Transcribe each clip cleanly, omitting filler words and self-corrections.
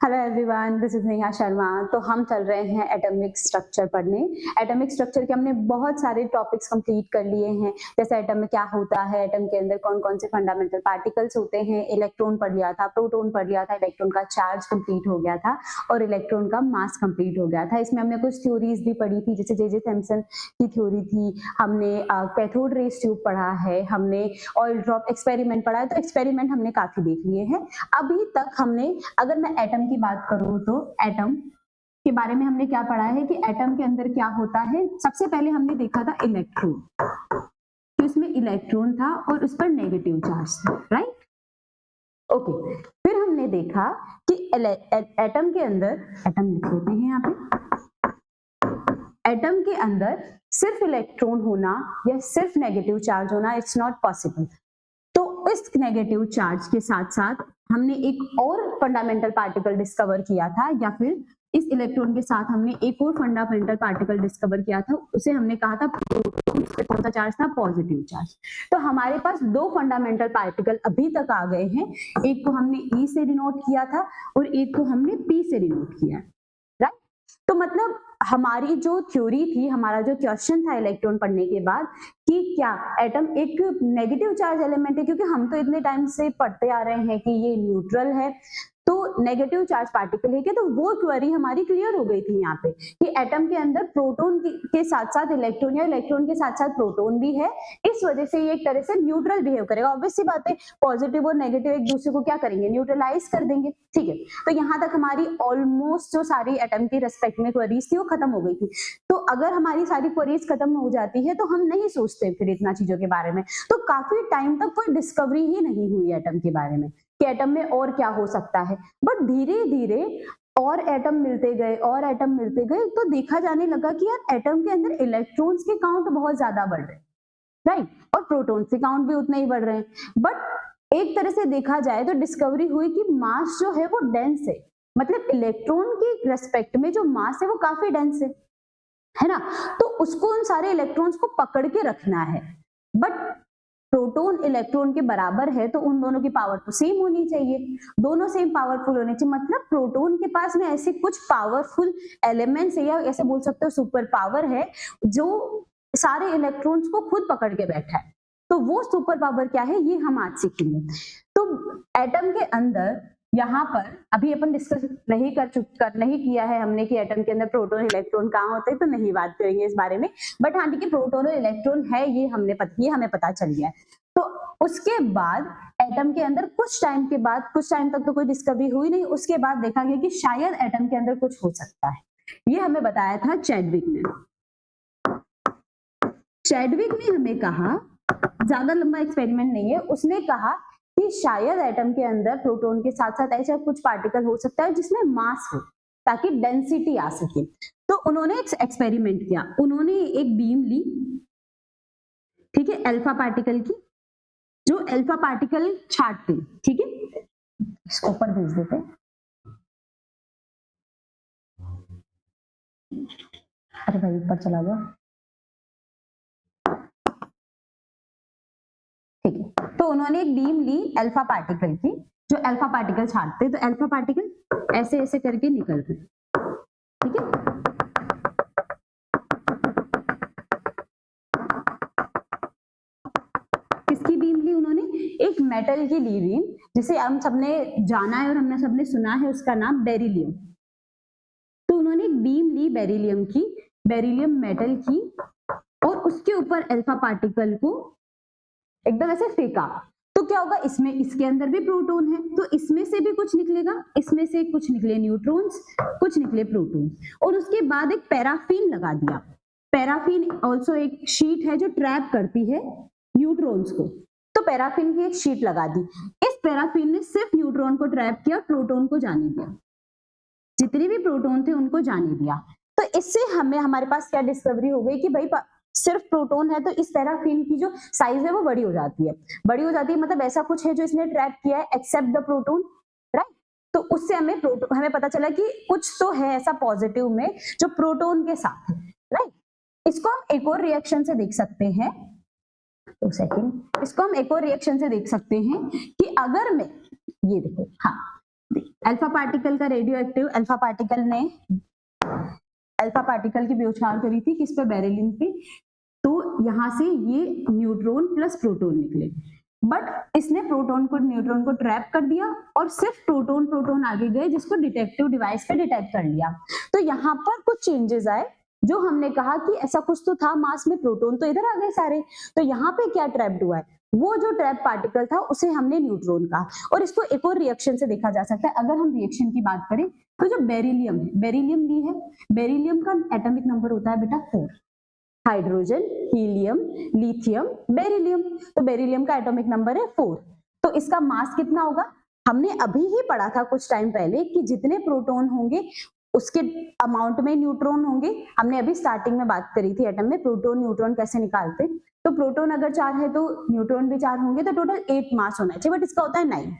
Hello everyone, this is Neha Sharma. तो हम चल रहे हैं एटॉमिक स्ट्रक्चर पढ़ने। एटॉमिक स्ट्रक्चर के हमने बहुत सारे टॉपिक्स कंप्लीट कर लिए हैं, जैसे एटम में क्या होता है, एटम के अंदर कौन कौन से फंडामेंटल पार्टिकल्स होते हैं, इलेक्ट्रॉन पढ़ लिया था, प्रोटॉन पढ़ लिया था, इलेक्ट्रॉन का चार्ज कंप्लीट हो गया था और इलेक्ट्रॉन का मास कंप्लीट हो गया था। इसमें हमने कुछ थ्योरीज भी पढ़ी थी, जैसे जे थॉमसन की थ्योरी थी, हमने कैथोड रेज ट्यूब पढ़ा है, हमने ऑयल ड्रॉप एक्सपेरिमेंट पढ़ा है। तो एक्सपेरिमेंट हमने काफी देख लिए हैं अभी तक। हमने, अगर मैं एटम की बात करूं तो एटम के बारे में हमने क्या पढ़ा है कि एटम के अंदर क्या होता है। सबसे पहले हमने देखा था इलेक्ट्रॉन, तो इसमें इलेक्ट्रॉन था और उस पर नेगेटिव चार्ज था, राइट? ओके, फिर हमने देखा कि एटम के अंदर, एटम लिख लेते हैं यहाँ पे, एटम के अंदर सिर्फ इलेक्ट्रॉन होना या सिर्फ नेगेटिव चार्ज होना, इट्स नॉट पॉसिबल। तो इस नेगेटिव चार्ज के साथ साथ हमने एक और फंडामेंटल पार्टिकल डिस्कवर किया था, या फिर इस इलेक्ट्रॉन के साथ हमने एक और फंडामेंटल पार्टिकल डिस्कवर किया था, उसे हमने कहा था प्रोटॉन। कौन सा चार्ज था? Positive charge. तो हमारे पास दो फंडामेंटल पार्टिकल अभी तक आ गए हैं, एक को हमने ई से डिनोट किया था और एक को हमने पी से डिनोट किया, राइट? तो मतलब हमारी जो थ्योरी थी, हमारा जो क्वेश्चन था इलेक्ट्रॉन पढ़ने के बाद कि क्या एटम एक नेगेटिव चार्ज एलिमेंट है, क्योंकि हम तो इतने टाइम से पढ़ते आ रहे हैं कि ये न्यूट्रल है, तो नेगेटिव चार्ज पार्टिकल है क्या? तो वो क्वेरी हमारी क्लियर हो गई थी यहाँ पे कि एटम के अंदर प्रोटॉन के साथ साथ इलेक्ट्रॉन या इलेक्ट्रॉन के साथ साथ प्रोटॉन भी है, इस वजह से ये एक तरह से न्यूट्रल बिहेव करेगा। ऑब्वियस सी बात है, पॉजिटिव और नेगेटिव एक दूसरे को क्या करेंगे? न्यूट्रलाइज कर देंगे, ठीक है। तो यहाँ तक हमारी ऑलमोस्ट जो सारी एटम की रेस्पेक्ट में क्वेरीज थी वो खत्म हो गई थी। तो अगर हमारी सारी क्वेरीज खत्म हो जाती है तो हम नहीं सोचते फिर इतना चीजों के बारे में, तो काफी टाइम तक कोई डिस्कवरी ही नहीं हुई एटम के बारे में कि एटम में और क्या हो सकता है। बट धीरे धीरे और एटम मिलते गए और एटम मिलते गए, तो देखा जाने लगा कि यार एटम के अंदर इलेक्ट्रॉन्स के काउंट बहुत ज्यादा बढ़ रहे हैं, राइट? और प्रोटॉन्स के काउंट भी उतने ही बढ़ रहे हैं। बट एक तरह से देखा जाए तो डिस्कवरी हुई कि मास जो है वो डेंस है, मतलब इलेक्ट्रॉन की रेस्पेक्ट में जो मास है वो काफी डेंस है ना? तो उसको उन सारे इलेक्ट्रॉन्स को पकड़ के रखना है। बट प्रोटॉन इलेक्ट्रॉन के बराबर है तो उन दोनों की पावर तो सेम होनी चाहिए, दोनों सेम पावरफुल होने चाहिए। मतलब प्रोटॉन के पास में ऐसे कुछ पावरफुल एलिमेंट्स है, या ऐसे बोल सकते हो सुपर पावर है, जो सारे इलेक्ट्रॉन्स को खुद पकड़ के बैठा है। तो वो सुपर पावर क्या है, ये हम आज सीखेंगे। तो एटम के अंदर यहाँ पर अभी अपन डिस्कस नहीं किया है हमने कि एटम के अंदर प्रोटॉन इलेक्ट्रॉन कहाँ होते हैं, तो नहीं बात करेंगे इस बारे में। बट हाँ, देखिए प्रोटॉन और इलेक्ट्रॉन है, ये हमें पता चल गया है। तो उसके बाद एटम के अंदर कुछ टाइम तक तो कोई डिस्कवरी हुई नहीं, उसके बाद देखा गया कि शायद एटम के अंदर कुछ हो सकता है। ये हमें बताया था चैडविक ने। चैडविक ने हमें कहा, ज्यादा लंबा एक्सपेरिमेंट नहीं है, उसने कहा कि शायद एटम के अंदर प्रोटॉन के साथ साथ ऐसा कुछ पार्टिकल हो सकता है जिसमें मास हो, ताकि डेंसिटी आ सके। तो उन्होंने एक एक्सपेरिमेंट किया, उन्होंने एक बीम ली, ठीक है, अल्फा पार्टिकल की, जो अल्फा पार्टिकल छाटते, ठीक है, इसको ऊपर भेज देते हैं। अरे भाई ऊपर चला गया, ठीक है। तो उन्होंने एक बीम ली अल्फा पार्टिकल की, जो अल्फा पार्टिकल छाटते, तो अल्फा पार्टिकल ऐसे ऐसे करके निकलते, ठीक है। किसकी बीम ली उन्होंने? एक मेटल की ली बीम, जिसे हम सबने जाना है और हमने सबने सुना है, उसका नाम बेरिलियम। तो उन्होंने एक बीम ली बेरिलियम की, बेरिलियम मेटल की, और उसके ऊपर अल्फा पार्टिकल को एकदम ऐसे फेंका। तो क्या होगा, इसमें, इसके अंदर भी प्रोटॉन है, तो इसमें से भी कुछ निकलेगा, इसमें से कुछ निकले न्यूट्रॉन्स, कुछ निकले प्रोटॉन्स। और उसके बाद एक पैराफिन लगा दिया। पैराफिन ऑल्सो एक शीट है जो ट्रैप करती है न्यूट्रॉन्स को, तो पैराफिन की एक शीट लगा दी। इस पैराफिन ने सिर्फ न्यूट्रॉन को ट्रैप किया, प्रोटॉन को जाने दिया, जितने भी प्रोटॉन थे उनको जाने दिया। तो इससे हमारे पास क्या डिस्कवरी हो गई कि भाई सिर्फ प्रोटॉन है तो इस पैराफिन की जो साइज है वो बड़ी हो जाती है, मतलब ऐसा कुछ है जो इसने ट्रैप किया है एक्सेप्ट द प्रोटॉन, राइट? तो उससे हमें पता चला कि कुछ तो है ऐसा पॉजिटिव में जो प्रोटॉन के साथ है, राइट? इसको हम एक और रिएक्शन से देख सकते हैं, तो सेकंड, इसको हम एक और रिएक्शन से देख सकते हैं कि अगर मैं, ये देखो, हाँ, अल्फा पार्टिकल का रेडियो एक्टिव, अल्फा पार्टिकल की बौछार करी थी किस पे, बेरिलियम पे। तो यहाँ से ये न्यूट्रॉन प्लस प्रोटॉन निकले, बट इसने प्रोटॉन को न्यूट्रॉन को ट्रैप कर दिया और सिर्फ प्रोटॉन आगे गए, जिसको डिटेक्टिव डिवाइस पे डिटेक्ट कर लिया। तो यहाँ पर कुछ चेंजेस आए, जो हमने कहा कि ऐसा कुछ तो था मास में, प्रोटॉन तो इधर आ गए सारे, तो यहाँ पे क्या ट्रैप्ड हुआ है, वो जो ट्रैप पार्टिकल था उसे हमने न्यूट्रॉन कहा। और इसको एक और रिएक्शन से देखा जा सकता है। अगर हम रिएक्शन की बात करें तो जो बेरिलियम है, बेरिलियम ली है, बेरिलियम का एटॉमिक नंबर होता है बेटा 4, हाइड्रोजन, हीलियम, लिथियम, बेरिलियम। तो बेरिलियम का एटॉमिक नंबर है 4। तो इसका मास कितना होगा, हमने अभी ही पढ़ा था कुछ टाइम पहले कि जितने प्रोटॉन होंगे उसके अमाउंट में न्यूट्रॉन होंगे। हमने अभी स्टार्टिंग में बात करी थी एटम में प्रोटॉन न्यूट्रॉन कैसे निकालते। तो प्रोटॉन अगर 4 है तो न्यूट्रॉन भी 4 होंगे, तो टोटल 8 मास होना चाहिए, बट इसका होता है 9।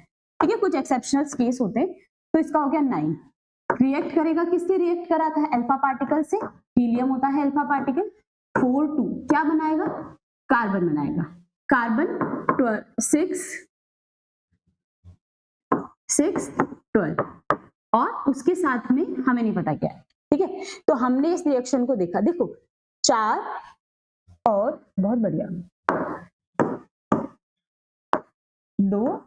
ठीक है, कुछ एक्सेप्शनल केस होते हैं, तो इसका हो गया 9। रिएक्ट करेगा, किससे रिएक्ट कराता है, अल्फा पार्टिकल से। हीलियम होता है अल्फा पार्टिकल, 4 2 क्या बनाएगा, कार्बन बनाएगा। कार्बन 6 12 और उसके साथ में हमें नहीं पता क्या है। ठीक है, तो हमने इस रिएक्शन को देखा, देखो 4 और बहुत बढ़िया 2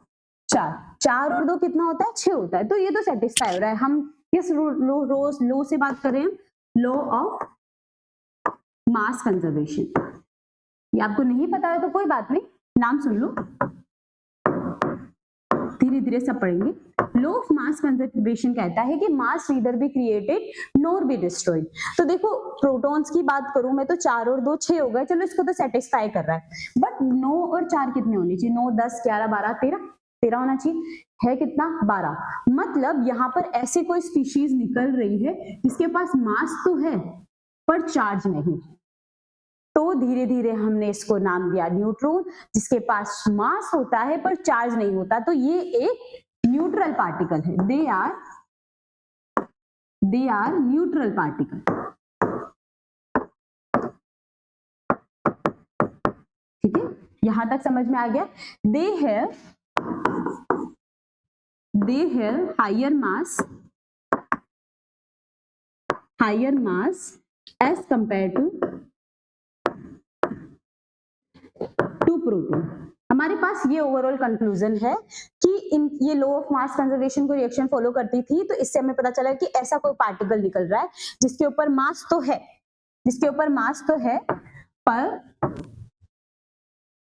4, 4 और 2 कितना होता है, 6 होता है। तो ये तो सेटिस्फाई हो रहा है। हम किस लो से बात कर रहे हैं, लॉ ऑफ मास कंजर्वेशन। ये आपको नहीं पता है तो कोई बात नहीं, नाम सुन लो, धीरे धीरे सब पढ़ेंगे। लॉ ऑफ मास कंजर्वेशन कहता है कि mass neither be created nor be destroyed. तो देखो प्रोटॉन्स की बात करूं मैं तो 4 और 2 6 हो गए, चलो इसको तो सेटिस्फाई कर रहा है, बट 9 और 4 कितने होने चाहिए, 9 10 11 12 13 होना चाहिए, है कितना 12। मतलब यहाँ पर ऐसी कोई स्पीशीज निकल रही है जिसके पास मास तो है पर चार्ज नहीं। तो धीरे धीरे हमने इसको नाम दिया न्यूट्रॉन, जिसके पास मास होता है पर चार्ज नहीं होता। तो ये एक न्यूट्रल पार्टिकल है, दे आर न्यूट्रल पार्टिकल। ठीक है, यहां तक समझ में आ गया। They have higher mass as compare to proton. हमारे पास ये ओवरऑल कंक्लूजन है कि ये लॉ ऑफ मास कंजर्वेशन को रिएक्शन फॉलो करती थी। तो इससे हमें पता चला कि ऐसा कोई पार्टिकल निकल रहा है जिसके ऊपर मास तो है पर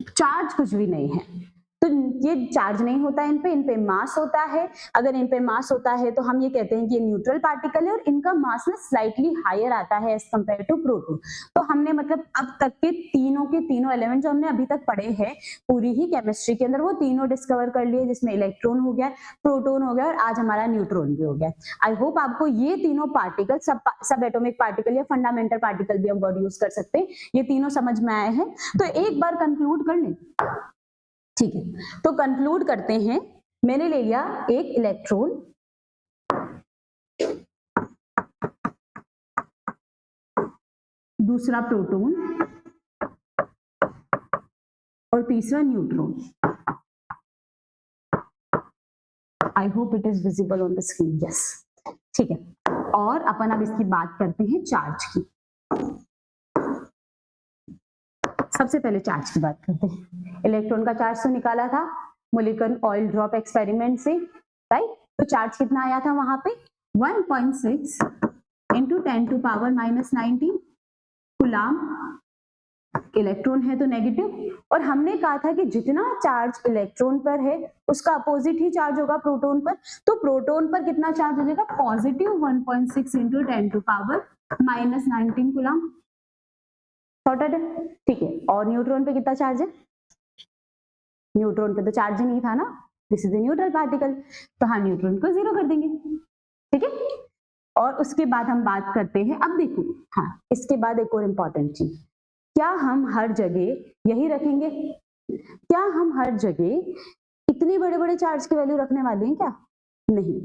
चार्ज कुछ भी नहीं है। तो ये चार्ज नहीं होता इन पे मास होता है। अगर इन पे मास होता है तो हम ये कहते हैं कि ये न्यूट्रल पार्टिकल है और इनका मास ना स्लाइटली हायर आता है एज कंपेयर टू प्रोटॉन। तो हमने मतलब अब तक के तीनों एलिमेंट जो हमने अभी तक पढ़े हैं पूरी ही केमिस्ट्री के अंदर, वो तीनों डिस्कवर कर लिए, जिसमें इलेक्ट्रॉन हो गया, प्रोटॉन हो गया और आज हमारा न्यूट्रॉन भी हो गया। आई होप आपको ये तीनों पार्टिकल, सब एटॉमिक पार्टिकल या फंडामेंटल पार्टिकल भी हम वर्ड यूज कर सकते हैं, ये तीनों समझ में आए हैं। तो एक बार कंक्लूड कर लें, ठीक है, तो कंक्लूड करते हैं। मैंने ले लिया एक इलेक्ट्रॉन, दूसरा प्रोटॉन और तीसरा neutron. I hope it is visible on the screen, yes, ठीक है। और अपन अब इसकी बात करते हैं चार्ज की। सबसे पहले चार्ज की बात करते हैं। इलेक्ट्रॉन का चार्ज तो निकाला था मोलिकुलर ऑयल ड्रॉप एक्सपेरिमेंट से, राइट। तो चार्ज कितना आया था वहां पे, 1.6 इंटू 10⁻⁻19 कूलम। इलेक्ट्रॉन है तो नेगेटिव, और हमने कहा था कि जितना चार्ज इलेक्ट्रॉन पर है उसका अपोजिट ही चार्ज होगा प्रोटॉन पर। तो प्रोटॉन पर कितना चार्ज हो जाएगा, पॉजिटिव 1.6 इंटू 10⁻⁻19 कूलम। सॉर्टेड है, ठीक है। और न्यूट्रॉन पे कितना चार्ज है, न्यूट्रॉन पे तो चार्ज ही नहीं था ना, this is a neutral particle, तो हम न्यूट्रॉन को 0 कर देंगे, ठीक है। और उसके बाद हम बात करते हैं, अब देखो, हाँ, इसके बाद एक और इंपॉर्टेंट चीज, क्या हम हर जगह यही रखेंगे, क्या हम हर जगह इतने बड़े बड़े चार्ज की वैल्यू रखने वाले हैं क्या, नहीं।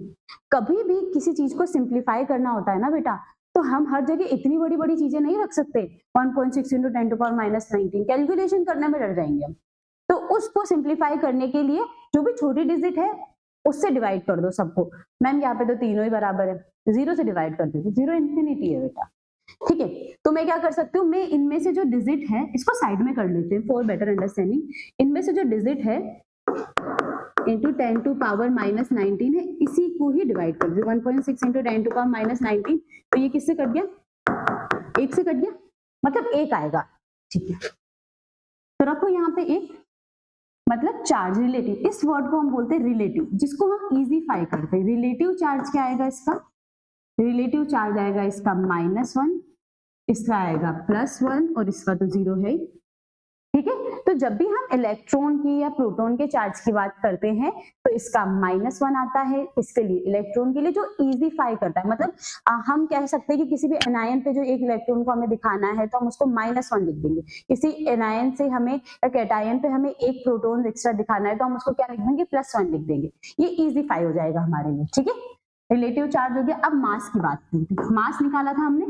कभी भी किसी चीज को सिंप्लीफाई करना होता है ना बेटा, तो हम हर जगह इतनी बड़ी बड़ी चीजें नहीं रख सकते। 1.6 इंटू 10⁻⁻19 कैलकुलेशन करने में डर जाएंगे हम। तो उसको सिंप्लीफाई करने के लिए जो भी छोटी डिजिट है उससे डिवाइड कर दो सबको। मैम यहाँ पे तो तीनों ही बराबर है, 0 से डिवाइड कर दो, 0 इंफिनिटी है बेटा। ठीक है, तो मैं क्या कर सकती हूँ, मैं इनमें से जो डिजिट है इसको साइड में कर लेते हैं फॉर बेटर अंडरस्टैंडिंग। इनमें से जो डिजिट है इंटू 10 टू पावर माइनस 19 है, इसी को ही डिवाइड कर दो। 1.6 इंटू 10 टू पावर माइनस 19, तो ये किससे कट गया, 1 से कट गया, मतलब 1 आएगा। ठीक है, तो रखो यहाँ पे 1, मतलब चार्ज रिलेटिव, इस वर्ड को हम बोलते हैं रिलेटिव, जिसको हम इजीफाई करते हैं। रिलेटिव चार्ज क्या आएगा इसका, रिलेटिव चार्ज आएगा इसका -1, इसका आएगा +1 और इसका तो 0 है। ठीक है, तो जब भी हम इलेक्ट्रॉन की या प्रोटॉन के चार्ज की बात करते हैं तो इसका -1 आता है, इसके लिए इलेक्ट्रॉन के लिए जो इजीफाई करता है, मतलब हम कह सकते हैं कि किसी भी एनायन पे जो एक इलेक्ट्रॉन को हमें दिखाना है तो हम उसको -1 लिख देंगे। किसी एनायन से हमें या कैटायन पे हमें एक प्रोटॉन एक्स्ट्रा दिखाना है तो हम उसको क्या लिख देंगे, +1 लिख देंगे। ये इजीफाई हो जाएगा हमारे लिए। ठीक है, रिलेटिव चार्ज हो गया। अब मास की बात करते हैं। मास निकाला था हमने,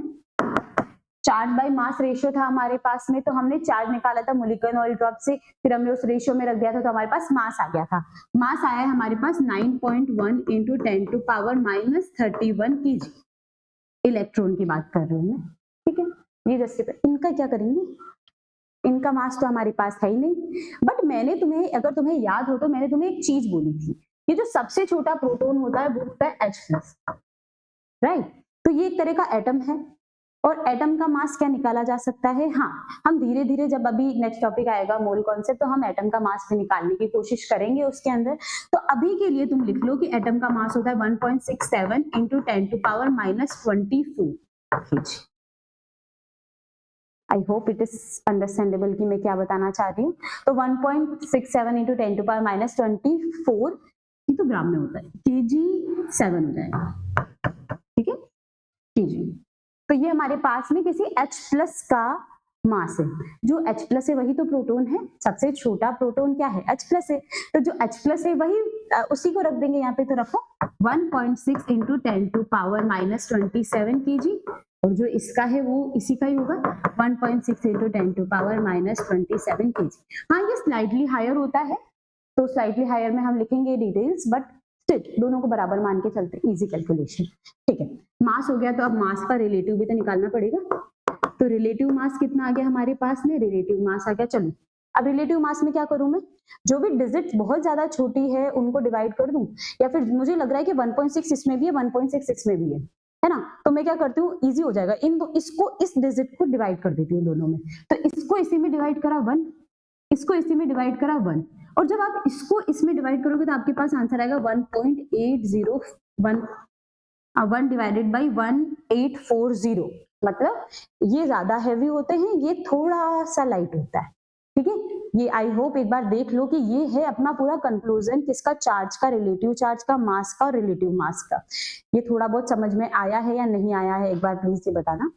चार्ज बाय मास रेशियो था हमारे पास में, तो हमने चार्ज निकाला था मोलिक्यूलर ऑयल ड्रॉप से, फिर हमने उस रेशियो में रख दिया था तो हमारे पास मास आ गया था। मास आया है हमारे पास 9.1 into 10 to power -31 kg। Electron की बात कर रही हूँ मैं। ठीक है, ये जैसे इनका क्या करेंगे, इनका मास तो हमारे पास है ही नहीं। बट मैंने तुम्हें, अगर तुम्हें याद हो तो मैंने तुम्हें एक चीज बोली थी, ये जो सबसे छोटा प्रोटॉन होता है वो होता है H+, राइट। तो ये एक तरह का एटम है और एटम का मास क्या निकाला जा सकता है। हाँ, हम धीरे धीरे, जब अभी नेक्स्ट टॉपिक आएगा मोल कॉन्सेप्ट, तो हम एटम का मास भी निकालने की कोशिश करेंगे उसके अंदर। तो अभी के लिए तुम लिख लो कि एटम का मास होता है 1.67 into 10 to power -24 kg। I hope it is understandable कि मैं क्या बताना चाह रही हूँ। तो 1.67 इंटू 10 टू पावर -24, ये तो ग्राम में होता है, kg7 हो जाएगा। ठीक है, kg। तो ये हमारे पास में किसी H+ का मास है। जो H+ है वही तो प्रोटॉन है, सबसे छोटा प्रोटॉन क्या है, H+ है। तो जो H+ है वही उसी को रख देंगे यहाँ पे, तो रखो 1.6 इंटू 10 टू पावर -27 kg, और जो इसका है वो इसी का ही होगा 1.6 इंटू 10 टू पावर -27 kg। हाँ, ये स्लाइटली हायर होता है, तो स्लाइटली हायर में हम लिखेंगे डिटेल्स, बट स्टिल दोनों को बराबर मान के चलते, इजी कैलकुलेशन। ठीक है, मास हो गया, तो अब मास का रिलेटिव भी तो निकालना पड़ेगा। तो रिलेटिव मास कितना आ गया हमारे पास में, रिलेटिव मास आ गया। चलो अब रिलेटिव मास में क्या करूं मैं, जो भी डिजिट बहुत ज्यादा छोटी है उनको डिवाइड कर दूं, या फिर मुझे लग रहा है कि 1.6 इसमें भी है, 1.6 इसमें भी है ना, तो मैं क्या करती हूँ, इजी हो जाएगा, इन दो, इसको इस डिजिट को डिवाइड कर देती हूँ दोनों में। तो इसको इसी में डिवाइड करा 1, इसको इसी में डिवाइड करा 1, और जब आप इसको इसमें डिवाइड करोगे तो आपके पास आंसर आएगा 1.801, 1 डिवाइडेड बाई 1840। मतलब ये ज्यादा हैवी होते हैं, ये थोड़ा सा लाइट होता है। ठीक है, ये आई होप एक बार देख लो कि ये है अपना पूरा कंक्लूजन किसका, चार्ज का, रिलेटिव चार्ज का, मास का और रिलेटिव मास का। ये थोड़ा बहुत समझ में आया है या नहीं आया है, एक बार प्लीज ये बताना।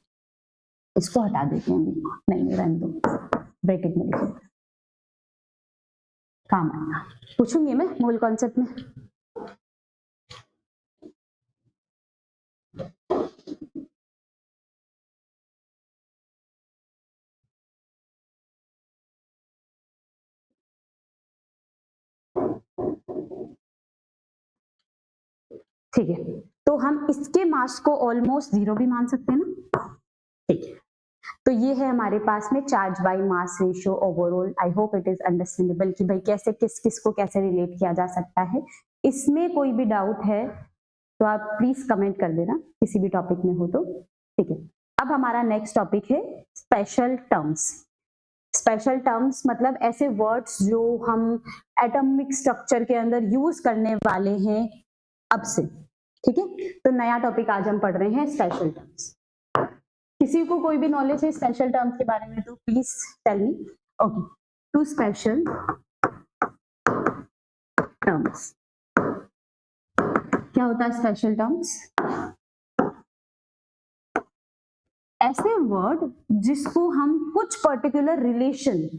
इसको हटा देते हैं, नहीं रहने दो, ब्रैकेट में लिखो, काम आएगा, पूछूंगी मैं मोल कॉन्सेप्ट में। ठीक है, तो हम इसके मास को ऑलमोस्ट 0 भी मान सकते हैं ना। ठीक है, तो ये है हमारे पास में charge by mass ratio overall. I hope it is understandable कि भाई कैसे किस किस को कैसे रिलेट किया जा सकता है। इसमें कोई भी डाउट है तो आप प्लीज कमेंट कर देना, किसी भी टॉपिक में हो तो। ठीक है, अब हमारा नेक्स्ट टॉपिक है स्पेशल टर्म्स। स्पेशल टर्म्स मतलब ऐसे वर्ड्स जो हम एटॉमिक स्ट्रक्चर के अंदर यूज करने वाले हैं अब से। ठीक है, तो नया टॉपिक आज हम पढ़ रहे हैं स्पेशल टर्म्स। किसी को कोई भी नॉलेज है स्पेशल टर्म्स के बारे में तो please tell me. Okay, two special terms, क्या होता है स्पेशल टर्म्स, ऐसे वर्ड जिसको हम कुछ particular relation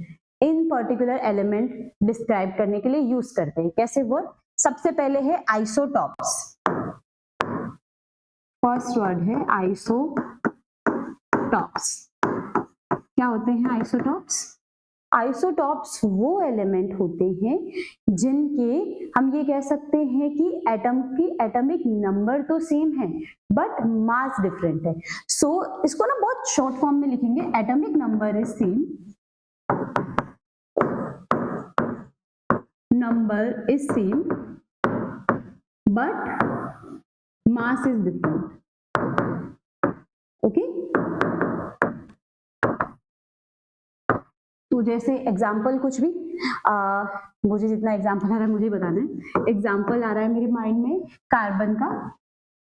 in particular element describe करने के लिए यूज करते हैं। कैसे वर्ड, सबसे पहले है आइसोटॉप्स। फर्स्ट वर्ड है आइसोटॉप्स। क्या होते हैं आइसोटॉप्स, आइसोटॉप्स वो एलिमेंट होते हैं जिनके हम ये कह सकते हैं कि एटम की एटॉमिक नंबर तो सेम है बट मास डिफरेंट है। सो इसको ना बहुत शॉर्ट फॉर्म में लिखेंगे, atomic number is same, number is same but mass is different. Okay, तो जैसे एग्जाम्पल कुछ भी मुझे जितना एग्जाम्पल आ रहा है मुझे बताना है। एग्जाम्पल आ रहा है मेरे माइंड में कार्बन का,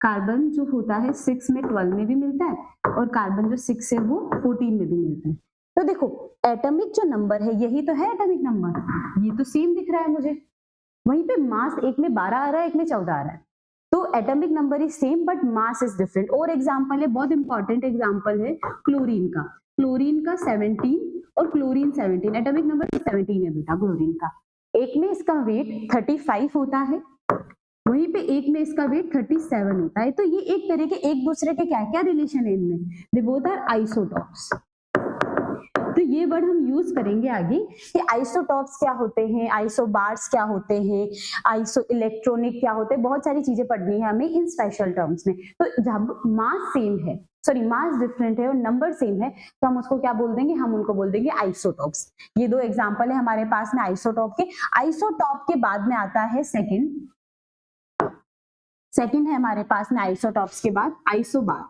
कार्बन जो होता है 6 में 12 में भी मिलता है और कार्बन जो 6 है वो 14 में भी मिलता है। तो देखो एटॉमिक जो नंबर है यही तो है एटॉमिक नंबर, ये तो सेम दिख रहा है मुझे। वहीं पे मास एक में 12 आ रहा है, एक में 14 आ रहा है, तो atomic number is same but mass is different. और एग्जाम्पल है, बहुत इंपॉर्टेंट एग्जाम्पल है क्लोरीन का। क्लोरीन का 17 और क्लोरीन 17, एटॉमिक नंबर 17 है बेटा क्लोरीन का। एक में इसका वेट 35 होता है, वहीं पे एक में इसका वेट 37 होता है। तो ये एक तरह के एक दूसरे के क्या क्या रिलेशन है इनमें, दे बोथ आर आइसोटॉप्स। तो ये वर्ड हम यूज करेंगे आगे कि आइसोटॉप्स क्या होते हैं, आइसोबार्स क्या होते हैं, आइसो इलेक्ट्रॉनिक क्या होते हैं, बहुत सारी चीजें पढ़नी है हमें इन स्पेशल टर्म्स में। तो जब मास सेम है, सॉरी मास डिफरेंट है और नंबर सेम है, तो हम उसको क्या बोल देंगे, हम उनको बोल देंगे आइसोटॉप्स। ये दो एग्जांपल है हमारे पास में आइसोटॉप के। आइसोटॉप के बाद में आता है सेकंड है हमारे पास में आइसोटॉप्स के बाद आइसोबार।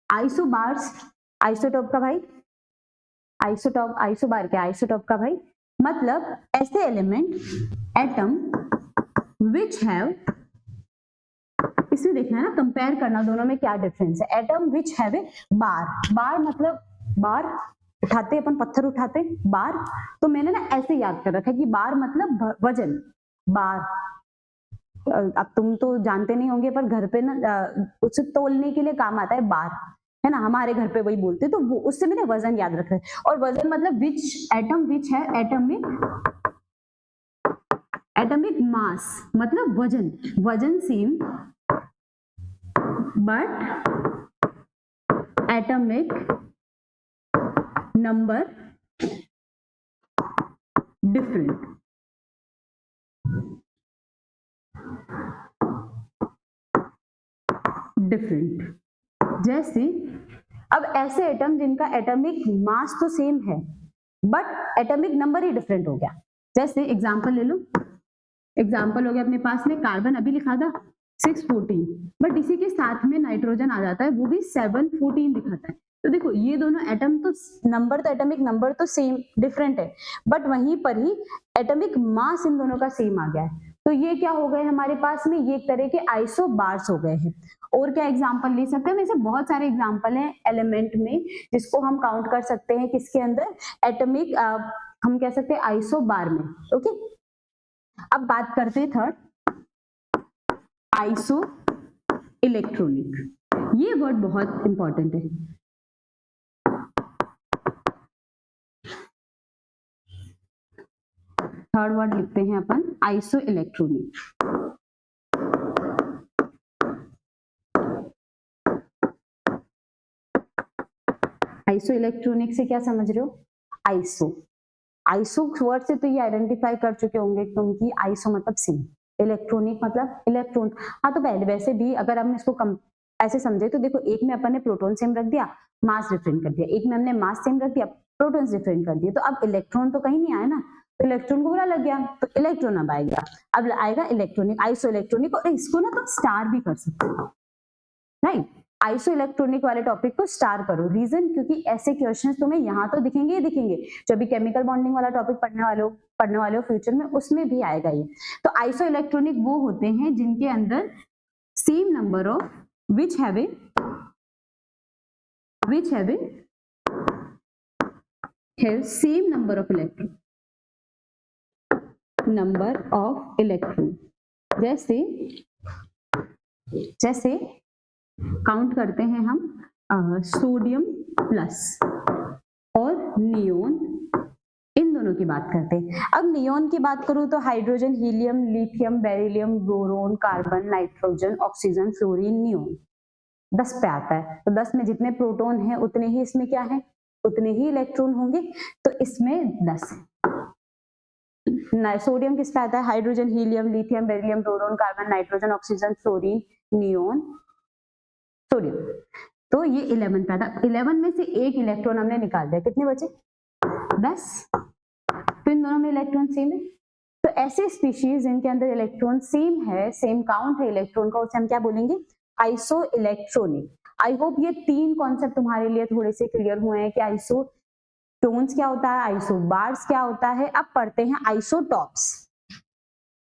आइसोबार्स, आइसोटॉप का भाई, आइसोटॉप, आइसोबार क्या, आइसोटॉप का भाई मतलब ऐसे एलिमेंट एटम विच हैव, इसमें देखना है ना, कंपेयर करना दोनों में क्या डिफरेंस है। एटम विच हैव ए बार, बार मतलब बार उठाते अपन, पत्थर उठाते बार, तो मैंने ना ऐसे याद कर रखा है कि बार मतलब वजन। बार अब तुम तो जानते नहीं होंगे पर घर पे ना उसे तोलने के लिए काम आता है बार, है ना, हमारे घर पे वही बोलते, तो वो उससे मैंने वजन याद रखा है। और वजन मतलब विच एटम विच है एटॉमिक, एटॉमिक मास मतलब वजन, वजन same but atomic number different. Different जैसे अब ऐसे एटम जिनका एटॉमिक मास तो सेम है but atomic number he different हो गया। जैसे एग्जांपल ले लो, एग्जांपल हो गया अपने पास में कार्बन, अभी लिखा था 614, बट इसी के साथ में नाइट्रोजन आ जाता है, वो भी 714 दिखाता है। तो देखो ये दोनों एटम तो नंबर, तो एटॉमिक नंबर तो सेम, डिफरेंट है, बट वहीं पर ही एटॉमिक मास इन दोनों का सेम आ गया है। तो ये क्या हो गए हमारे पास में, ये एक तरह के आइसोबार्स हो गए हैं। और क्या एग्जांपल ले सकते हैं, वैसे बहुत सारे एग्जांपल हैं एलिमेंट में जिसको हम काउंट कर सकते हैं किसके अंदर, एटॉमिक हम कह सकते हैं आइसोबार में। ओके, अब बात करते हैं थर्ड, आइसो इलेक्ट्रॉनिक। ये वर्ड बहुत इंपॉर्टेंट है। थर्ड वर्ड लिखते हैं अपन आइसो इलेक्ट्रॉनिक। आइसो इलेक्ट्रॉनिक से क्या समझ रहे हो, आइसो, आइसो वर्ड से तो ये आइडेंटिफाई कर चुके होंगे क्योंकि आइसो मतलब सेम, इलेक्ट्रॉनिक मतलब इलेक्ट्रॉन। हाँ तो पहले वैसे भी अगर हमने इसको ऐसे समझे तो देखो, एक में अपन ने प्रोटॉन सेम रख दिया, मास डिफरेंट कर दिया, एक में हमने मास सेम रख दिया, प्रोटॉन डिफरेंट कर दिया, तो अब इलेक्ट्रॉन तो कहीं नहीं आया ना, तो इलेक्ट्रॉन को बुरा लग गया, तो इलेक्ट्रॉन अब आएगा, अब आएगा इलेक्ट्रॉनिक, आइसो इलेक्ट्रॉनिक। और इसको ना तुम स्टार भी कर सकते हो, राइट, आइसो इलेक्ट्रॉनिक वाले टॉपिक को स्टार करो। रीजन, क्योंकि ऐसे क्वेश्चंस तुम्हें यहाँ तो दिखेंगे ही दिखेंगे, जो भी केमिकल बॉन्डिंग वाला टॉपिक पढ़ने वाले हो फ्यूचर में, उसमें भी आएगा ये। तो आइसो इलेक्ट्रॉनिक वो होते हैं जिनके अंदर same number of which have same number of electron, number of electron. जैसे काउंट करते हैं हम सोडियम प्लस और नियोन, इन दोनों की बात करते हैं। अब नियोन की बात करूं तो hydrogen, helium, lithium, beryllium, boron, carbon, nitrogen, oxygen, fluorine, neon. 10 पे आता है, तो 10 में जितने प्रोटॉन हैं उतने ही इसमें क्या है, उतने ही इलेक्ट्रॉन होंगे, तो इसमें 10 है। सोडियम किस पे आता है, hydrogen, helium, lithium, beryllium, boron, carbon, nitrogen, oxygen, fluorine, neon, sodium. तो ये 11 पे आता, 11 में से एक इलेक्ट्रॉन हमने निकाल दिया, कितने बचे, 10। तो इन दोनों में इलेक्ट्रॉन सेम है। तो ऐसे स्पीशीज जिनके अंदर इलेक्ट्रॉन सेम है, सेम काउंट है इलेक्ट्रॉन का, उसे हम क्या बोलेंगे, आइसो इलेक्ट्रॉनिक। आई होप ये 3 कॉन्सेप्ट तुम्हारे लिए थोड़े से क्लियर हुए हैं कि आइसोटोन्स क्या होता है, आइसोबार्स क्या होता है। अब पढ़ते हैं आइसोटॉप्स।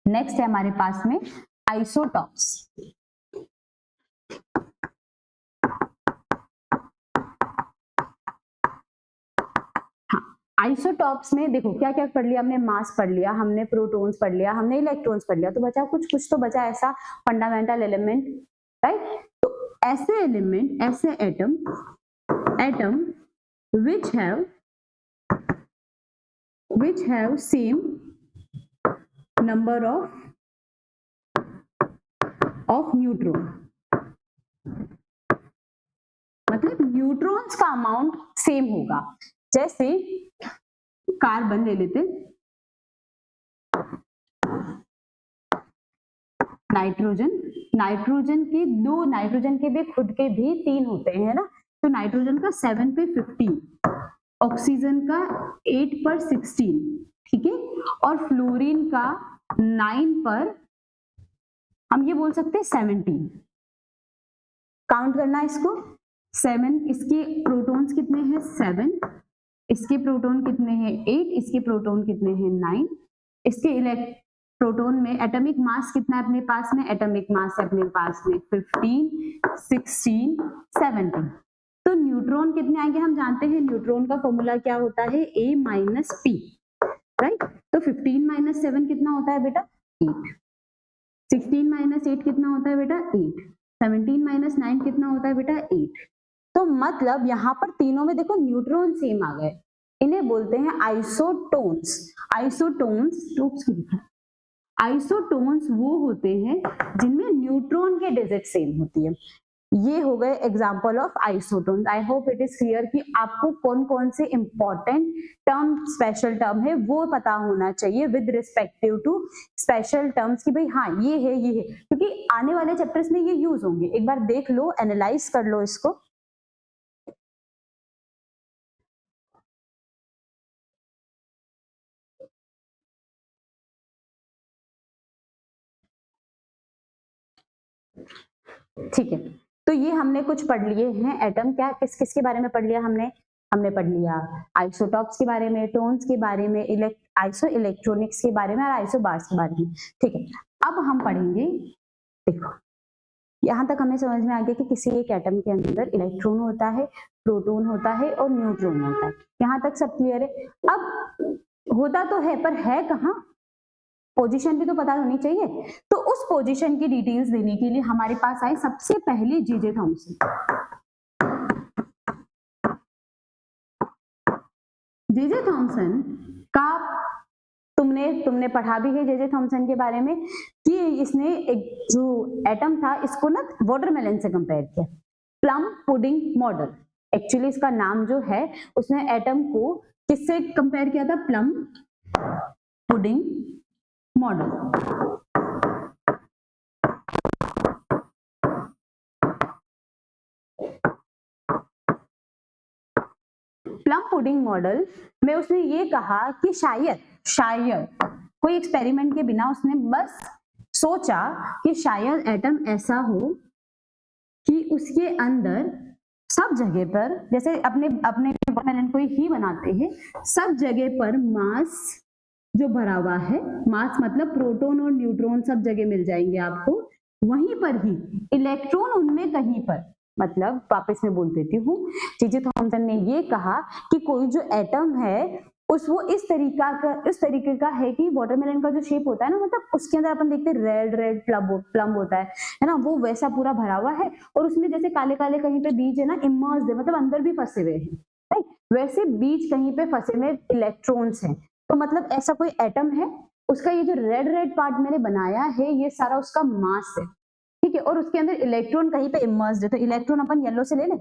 नेक्स्ट है हमारे पास में आइसोटॉप्स। आइसोटॉप्स में देखो क्या क्या पढ़ लिया हमने, मास पढ़ लिया हमने, प्रोटॉन्स पढ़ लिया हमने, इलेक्ट्रॉन्स पढ़ लिया, तो बचा कुछ तो बचा ऐसा फंडामेंटल एलिमेंट, राइट। तो ऐसे एलिमेंट, ऐसे atom which have same number of neutron, मतलब न्यूट्रॉन्स का अमाउंट सेम होगा। जैसे कार्बन ले लेते, नाइट्रोजन के भी खुद के भी 3 होते हैं ना, तो नाइट्रोजन का 7 पे 15, ऑक्सीजन का 8 पर 16, ठीक है, और फ्लोरीन का 9 पर हम ये बोल सकते हैं 17। काउंट करना इसको, 7, इसके प्रोटॉन्स कितने हैं 7, इसके प्रोटॉन कितने हैं 8, इसके प्रोटॉन कितने हैं 9, इसके प्रोटॉन में एटॉमिक मास कितना है अपने पास में, एटॉमिक मास है अपने पास में 15, 16, 17। तो न्यूट्रॉन कितने आएंगे हम जानते हैं, न्यूट्रॉन का फॉर्मूला क्या होता है, A माइनस P, राइट। तो 15 माइनस 7 कितना होता है बेटा 8, 16 माइनस 8 कितना होता है बेटा 8, 17 माइनस 9 कितना होता है बेटा 8। तो मतलब यहाँ पर तीनों में देखो न्यूट्रॉन सेम आ गए, इन्हें बोलते हैं आइसोटोन्स। आइसोटोन्स वो होते हैं जिनमें न्यूट्रॉन के डिजिट सेम होती है। ये हो गए example of isotones. I hope it is clear कि आपको कौन कौन से इंपॉर्टेंट टर्म, स्पेशल टर्म है वो पता होना चाहिए with respective to special terms की भाई हाँ ये है, क्योंकि आने वाले चैप्टर्स में ये यूज होंगे। एक बार देख लो, एनालाइज कर लो इसको। ठीक है, तो ये हमने कुछ पढ़ लिए हैं एटम, क्या किस किस के बारे में पढ़ लिया हमने पढ़ लिया आइसोटॉप्स के बारे में, टोन्स के बारे में, आइसो इलेक्ट्रॉनिक्स के बारे में और आइसोबार्स के बारे में। ठीक है, अब हम पढ़ेंगे, देखो यहाँ तक हमें समझ में आ गया कि किसी एक एटम के अंदर इलेक्ट्रॉन होता है, प्रोटॉन होता है और न्यूट्रॉन होता है। यहाँ तक सब क्लियर है। अब होता तो है पर है कहाँ, पोजीशन भी तो पता होनी चाहिए। तो उस पोजीशन की डिटेल्स देने के लिए हमारे पास आए सबसे पहले जे थॉमसन। जे थॉमसन का तुमने पढ़ा भी है जे थॉमसन के बारे में कि इसने एक जो एटम था इसको ना वाटरमेलन से कंपेयर किया, प्लम पुडिंग मॉडल। एक्चुअली इसका नाम जो है, उसने एटम को किससे कंपेयर किया था, plum pudding model. Plum pudding model में उसने ये कहा कि शायद कोई एक्सपेरिमेंट के बिना उसने बस सोचा कि शायद एटम ऐसा हो कि उसके अंदर सब जगह पर, जैसे अपने वाटरमेलन को ही बनाते हैं, सब जगह पर मास जो भरा हुआ है, मास मतलब प्रोटॉन और न्यूट्रॉन सब जगह मिल जाएंगे आपको, वहीं पर ही इलेक्ट्रॉन उनमें कहीं पर, मतलब वापस में बोल देती हूँ, जे थॉमसन ने ये कहा कि कोई जो एटम है वो इस तरीके का है कि वाटरमेलन का जो शेप होता है ना, मतलब उसके अंदर अपन देखते हैं रेड प्लम होता है ना, वो वैसा पूरा भरा हुआ है और उसमें जैसे काले काले कहीं पे बीज है ना, इमर्स्ड है, मतलब अंदर भी फंसे हुए हैं, राइट। वैसे बीज कहीं पे फंसे हुए इलेक्ट्रॉन्स हैं। तो मतलब ऐसा कोई एटम है, उसका ये जो रेड पार्ट मैंने बनाया है, ये सारा उसका मास है, ठीक ठीक है, और उसके अंदर इलेक्ट्रॉन कहीं पे इमर्स्ड है, तो इलेक्ट्रॉन अपन येलो से ले लें,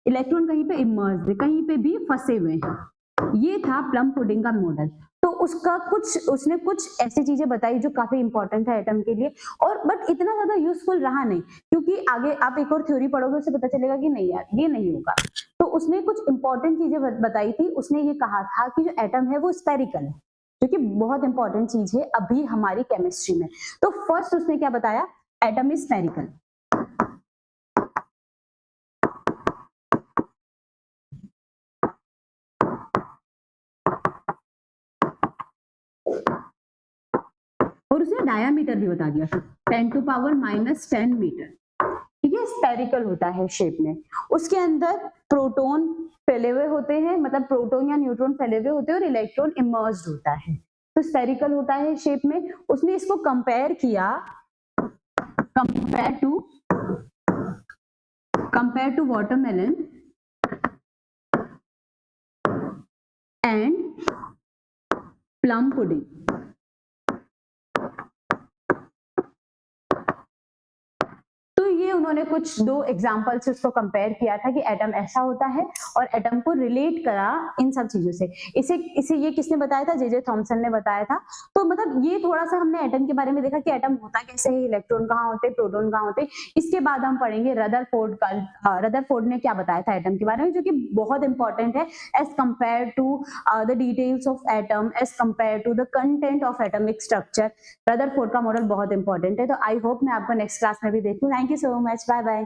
इलेक्ट्रॉन कहीं पे इमर्स्ड है, कहीं पे भी फंसे हुए हैं। ये था प्लम पुडिंग का मॉडल। तो उसने कुछ ऐसी चीजें बताई जो काफी इंपॉर्टेंट है एटम के लिए, और बट इतना ज्यादा यूजफुल रहा नहीं, क्योंकि आगे आप एक और थ्योरी पढ़ोगे उससे पता चलेगा कि नहीं यार ये नहीं होगा। तो उसने कुछ इंपॉर्टेंट चीजें बताई थी। उसने ये कहा था कि जो एटम है वो स्फेरिकल है, जो कि बहुत इंपॉर्टेंट चीज है अभी हमारी केमिस्ट्री में। तो फर्स्ट उसने क्या बताया, एटम इज स्फेरिकल। और उसने डायामीटर भी बता दिया था, 10⁻⁻10 मीटर। ठीक है, स्फेरिकल होता है शेप में। उसके अंदर प्रोटॉन फैले हुए होते हैं, मतलब प्रोटॉन या न्यूट्रॉन फैले हुए होते हैं, और इलेक्ट्रॉन इमर्स्ड होता है। तो स्फेरिकल होता है शेप में। उसने इसको कंपेयर किया, compare to watermelon and plum pudding. तो ये उन्होंने कुछ दो एग्जांपल से उसको कंपेयर किया था कि एटम ऐसा होता है, और एटम को रिलेट करा इन सब चीजों से। इसे ये किसने बताया था, जे थॉमसन ने बताया था। तो मतलब ये थोड़ा सा हमने एटम के बारे में देखा कि एटम होता कैसे है, इलेक्ट्रॉन कहाँ होते हैं, प्रोटॉन कहाँ होते हैं। इसके बाद हम पढ़ेंगे रदरफोर्ड का, रदरफोर्ड ने क्या बताया था एटम के बारे में, जो कि बहुत इंपॉर्टेंट है as compare to the details of atom, as compare to the content of atomic structure. Rutherford का मॉडल बहुत इंपॉर्टेंट है। तो आई होप मैं आपको नेक्स्ट क्लास में भी देखूं। Thank you so much, bye bye.